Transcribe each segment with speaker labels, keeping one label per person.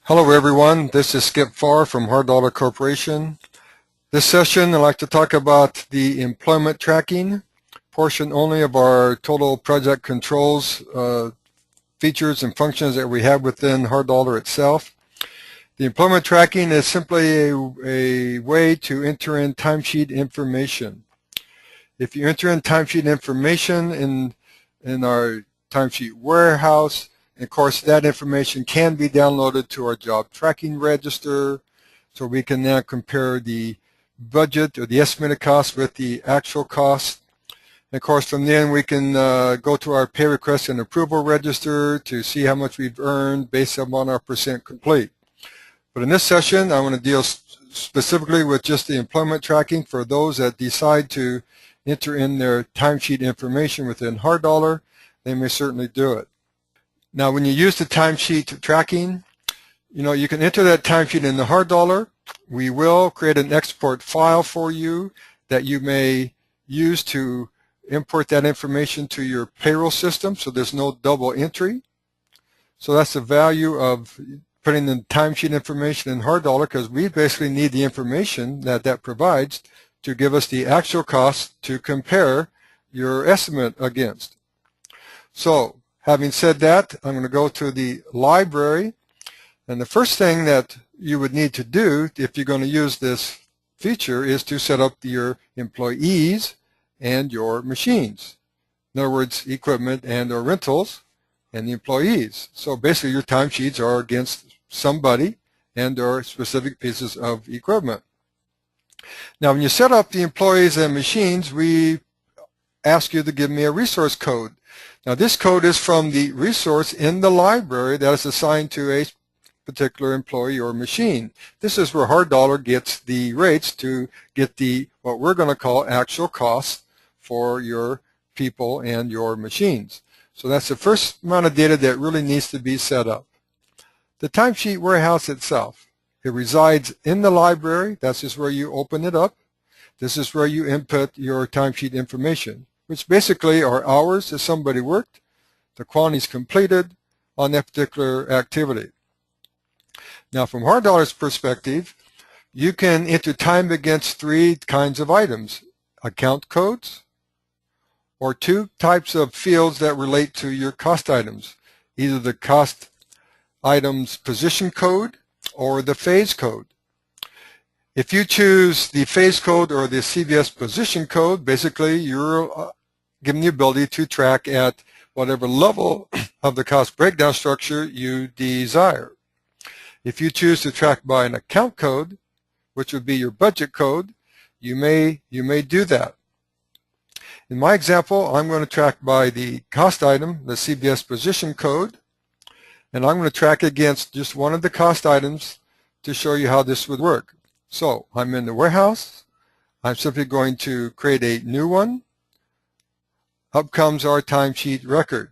Speaker 1: Hello everyone, this is Skip Farr from Hard Dollar Corporation. This session I'd like to talk about the employment tracking portion only of our total project controls features and functions that we have within Hard Dollar itself. The employment tracking is simply a way to enter in timesheet information. If you enter in timesheet information in our timesheet warehouse, and of course, that information can be downloaded to our job tracking register, so we can now compare the budget or the estimated cost with the actual cost. And of course, from then we can go to our pay request and approval register to see how much we've earned based upon our percent complete. But in this session, I want to deal specifically with just the employment tracking for those that decide to enter in their timesheet information within Hard Dollar. They may certainly do it. Now, when you use the timesheet tracking, you can enter that timesheet in the Hard Dollar. We will create an export file for you that you may use to import that information to your payroll system, so there's no double entry. So that's the value of putting the timesheet information in Hard Dollar, because we basically need the information that provides to give us the actual cost to compare your estimate against. So, having said that, I'm going to go to the library, and the first thing that you would need to do if you're going to use this feature is to set up your employees and your machines. In other words, equipment and or rentals and the employees. So basically your timesheets are against somebody and or specific pieces of equipment. Now when you set up the employees and machines, we ask you to give me a resource code. Now this code is from the resource in the library that is assigned to a particular employee or machine. This is where Hard Dollar gets the rates to get the what we're going to call actual costs for your people and your machines. So that's the first amount of data that really needs to be set up. The timesheet warehouse itself, it resides in the library. That's just where you open it up. This is where you input your timesheet information, which basically are hours that somebody worked, the quantities completed on that particular activity. Now from Hard Dollar's perspective, you can enter time against three kinds of items: account codes, or two types of fields that relate to your cost items, either the cost item's position code or the phase code. If you choose the phase code or the CVS position code, basically you're given the ability to track at whatever level of the cost breakdown structure you desire. If you choose to track by an account code, which would be your budget code, you may do that. In my example, I'm going to track by the cost item, the CVS position code, and I'm going to track against just one of the cost items to show you how this would work. So I'm in the warehouse. I'm simply going to create a new one. Up comes our timesheet record.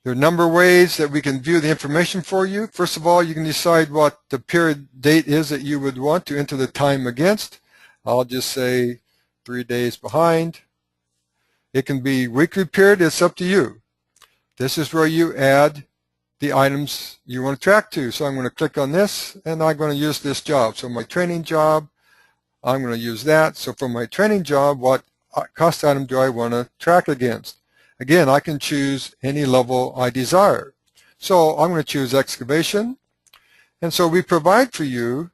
Speaker 1: There are a number of ways that we can view the information for you. First of all, you can decide what the period date is that you would want to enter the time against. I'll just say 3 days behind. It can be weekly period. It's up to you. This is where you add the items you want to track to. So I'm going to click on this, and I'm going to use this job. So my training job, I'm going to use that. So for my training job, what cost item do I want to track against? Again, I can choose any level I desire. So I'm going to choose excavation. And so we provide for you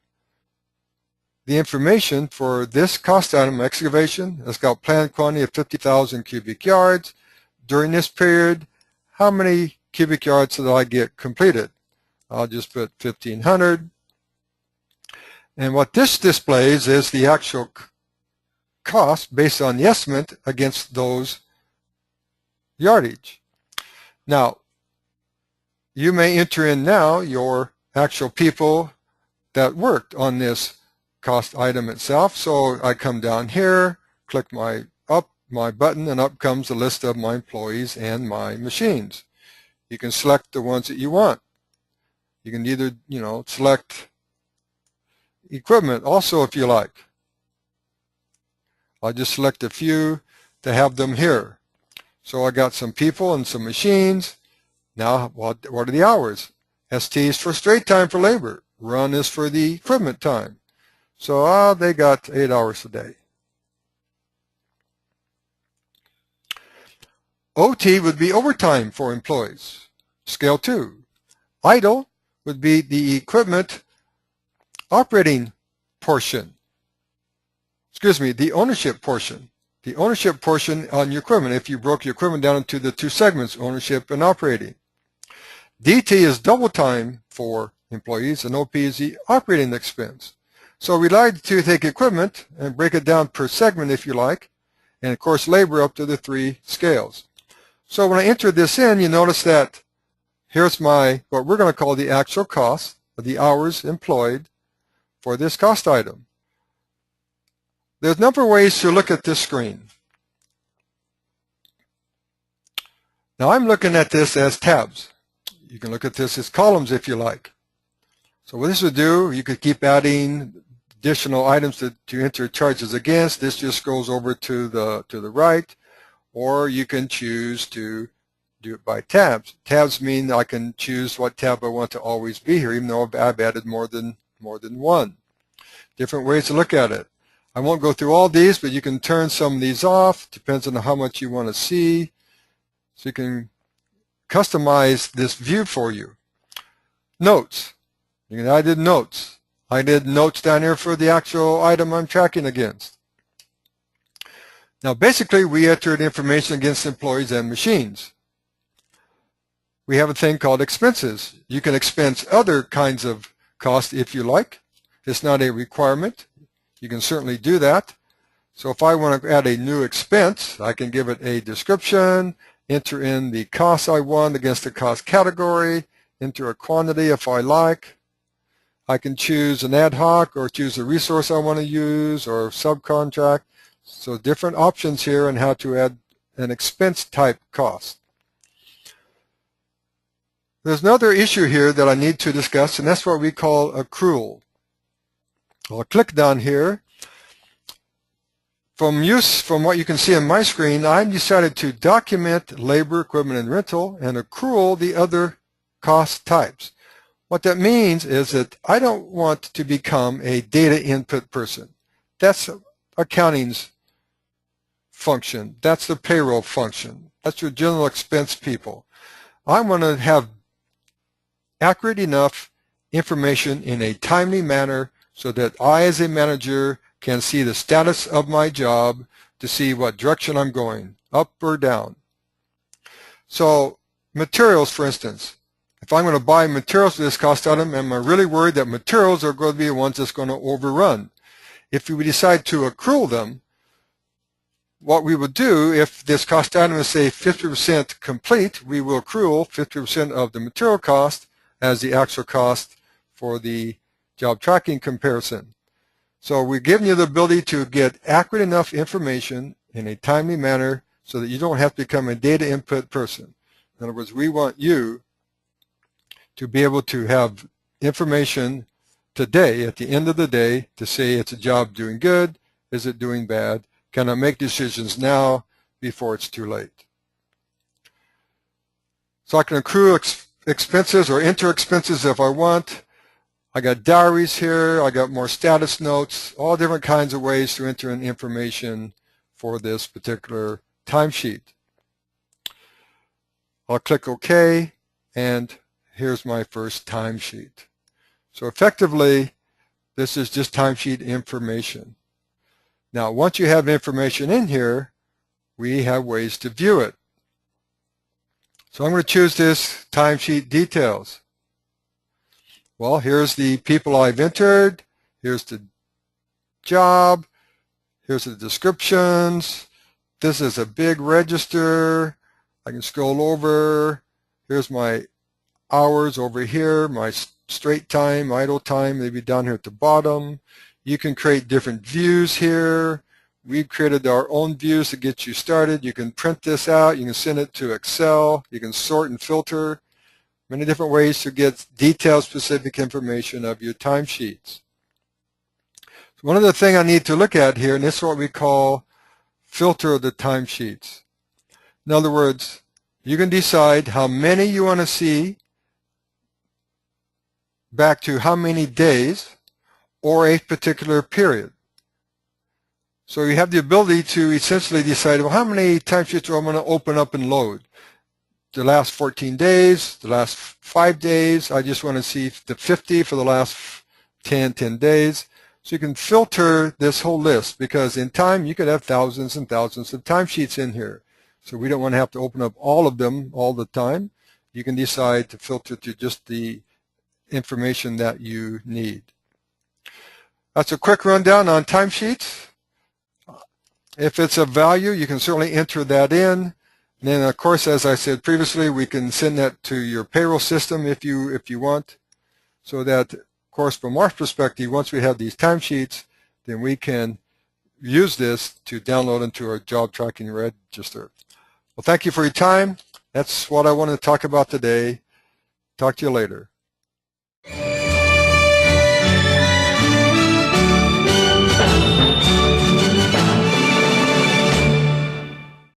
Speaker 1: the information for this cost item, excavation. It's got planned quantity of 50,000 cubic yards. During this period, how many cubic yards did I get completed? I'll just put 1,500. And what this displays is the actual cost based on the estimate against those yardage. Now, you may enter in now your actual people that worked on this cost item itself. So I come down here, click my button, and up comes the list of my employees and my machines. You can select the ones that you want. You can either, select equipment also if you like. I'll just select a few to have them here. So I got some people and some machines. Now, what are the hours? ST is for straight time for labor. Run is for the equipment time. So they got 8 hours a day. OT would be overtime for employees. Scale 2. Idle would be the equipment operating portion. Excuse me, the ownership portion. The ownership portion on your equipment, if you broke your equipment down into the two segments, ownership and operating. DT is double time for employees, and OP is the operating expense. So we like to take equipment and break it down per segment if you like, and of course labor up to the 3 scales. So when I enter this in, you notice that here's my, what we're going to call the actual cost of the hours employed for this cost item. There's a number of ways to look at this screen. Now I'm looking at this as tabs. You can look at this as columns if you like. So what this would do, you could keep adding additional items to enter charges against. This just goes over to the right, or you can choose to do it by tabs. Tabs mean I can choose what tab I want to always be here, even though I've added more than one. Different ways to look at it. I won't go through all these, but you can turn some of these off. Depends on how much you want to see. So you can customize this view for you. Notes. I did notes. I did notes down here for the actual item I'm tracking against. Now basically we entered information against employees and machines. We have a thing called expenses. You can expense other kinds of costs if you like. It's not a requirement. You can certainly do that. So if I want to add a new expense, I can give it a description, enter in the cost I want against the cost category, enter a quantity if I like. I can choose an ad hoc or choose a resource I want to use or subcontract. So different options here on how to add an expense type cost. There's another issue here that I need to discuss, and that's what we call accrual. I'll click down here. From what you can see on my screen, I've decided to document labor, equipment, and rental, and accrual the other cost types. What that means is that I don't want to become a data input person. That's accounting's function. That's the payroll function. That's your general expense people. I want to have accurate enough information in a timely manner so that I, as a manager, can see the status of my job to see what direction I'm going, up or down. So materials, for instance. If I'm going to buy materials for this cost item, am I really worried that materials are going to be the ones that's going to overrun? If we decide to accrue them, what we would do, if this cost item is, say, 50% complete, we will accrue 50% of the material cost as the actual cost for the job tracking comparison. So we're giving you the ability to get accurate enough information in a timely manner so that you don't have to become a data input person. In other words, we want you to be able to have information today, at the end of the day, to say, it's a job doing good, is it doing bad, can I make decisions now before it's too late? So I can accrue expenses or enter expenses if I want. I got diaries here, I got more status notes, all different kinds of ways to enter in information for this particular timesheet. I'll click OK, and here's my first timesheet. So effectively, this is just timesheet information. Now, once you have information in here, we have ways to view it. So I'm going to choose this timesheet details. Well, here's the people I've entered. Here's the job. Here's the descriptions. This is a big register. I can scroll over. Here's my hours over here, my straight time, idle time, maybe down here at the bottom. You can create different views here. We've created our own views to get you started. You can print this out. You can send it to Excel. You can sort and filter. Many different ways to get detailed, specific information of your timesheets. So one other thing I need to look at here, and this is what we call filter the timesheets. In other words, you can decide how many you want to see back to how many days or a particular period. So you have the ability to essentially decide, well, how many timesheets am I going to open up and load? The last 14 days, the last 5 days, I just want to see the 50 for the last 10 days. So you can filter this whole list, because in time you could have thousands and thousands of timesheets in here. So we don't want to have to open up all of them all the time. You can decide to filter to just the information that you need. That's a quick rundown on timesheets. If it's of value, you can certainly enter that in. And then, of course, as I said previously, we can send that to your payroll system if you want. So that, of course, from our perspective, once we have these timesheets, then we can use this to download into our job tracking register. Well, thank you for your time. That's what I wanted to talk about today. Talk to you later.